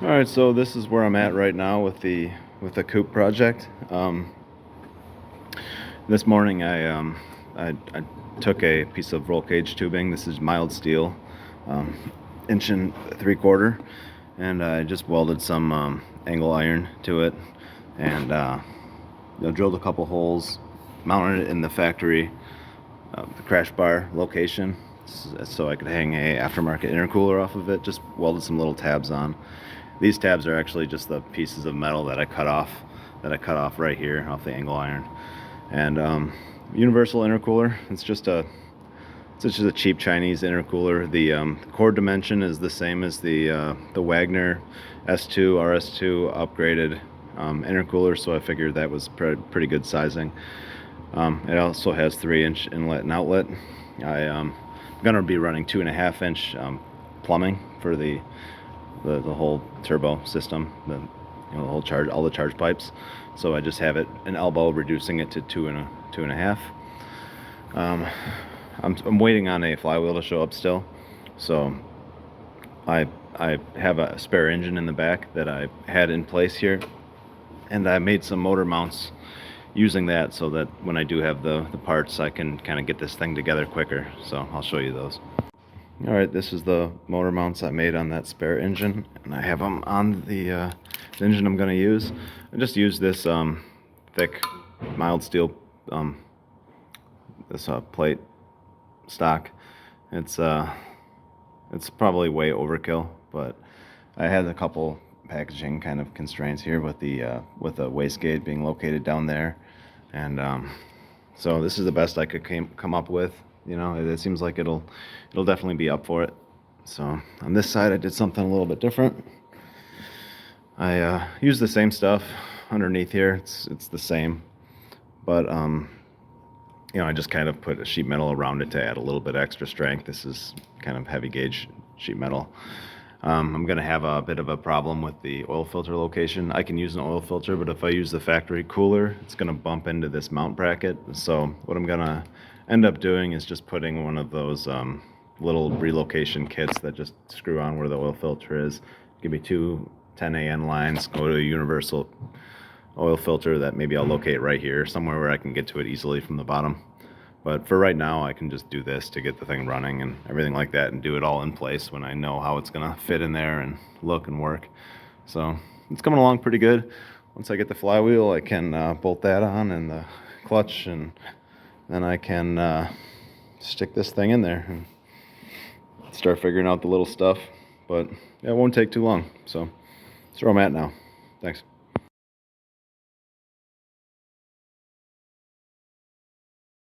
All right, so this is where I'm at right now with the Coupe project. This morning I took a piece of roll cage tubing. This is mild steel, 1.75 inch, and I just welded some angle iron to it, and drilled a couple holes, mounted it in the factory, the crash bar location, so I could hang a aftermarket intercooler off of it. Just welded some little tabs on. These tabs are actually just the pieces of metal that I cut off right here off the angle iron. And universal intercooler. It's just a cheap Chinese intercooler. The cord dimension is the same as the Wagner S2 RS2 upgraded intercooler, so I figured that was pretty good sizing. It also has 3-inch inlet and outlet. I'm gonna be running 2.5-inch plumbing for the whole turbo system, the whole charge, all the charge pipes. So I just have it an elbow, reducing it to 2.5. I'm waiting on a flywheel to show up still, so I have a spare engine in the back that I had in place here, and I made some motor mounts using that so that when I do have the parts, I can kind of get this thing together quicker. So I'll show you those. All right, this is the motor mounts I made on that spare engine, and I have them on the engine I'm going to use. I just use this thick, mild steel plate stock. It's probably way overkill, but I had a couple packaging kind of constraints here with the wastegate being located down there, and so this is the best I could come up with. It seems like it'll definitely be up for it. So on this side I did something a little bit different. I used the same stuff underneath here. It's the same, but I just kind of put a sheet metal around it to add a little bit extra strength. This is kind of heavy gauge sheet metal. I'm gonna have a bit of a problem with the oil filter location. I can use an oil filter, but if I use the factory cooler, it's gonna bump into this mount bracket. So what I'm gonna end up doing is just putting one of those little relocation kits that just screw on where the oil filter is. Give me two 10AN lines, go to a universal oil filter that maybe I'll locate right here, somewhere where I can get to it easily from the bottom. But for right now, I can just do this to get the thing running and everything like that, and do it all in place when I know how it's gonna fit in there and look and work. So it's coming along pretty good. Once I get the flywheel, I can bolt that on, and the clutch, and then I can stick this thing in there and start figuring out the little stuff. But it won't take too long. So that's where I'm at now. Thanks.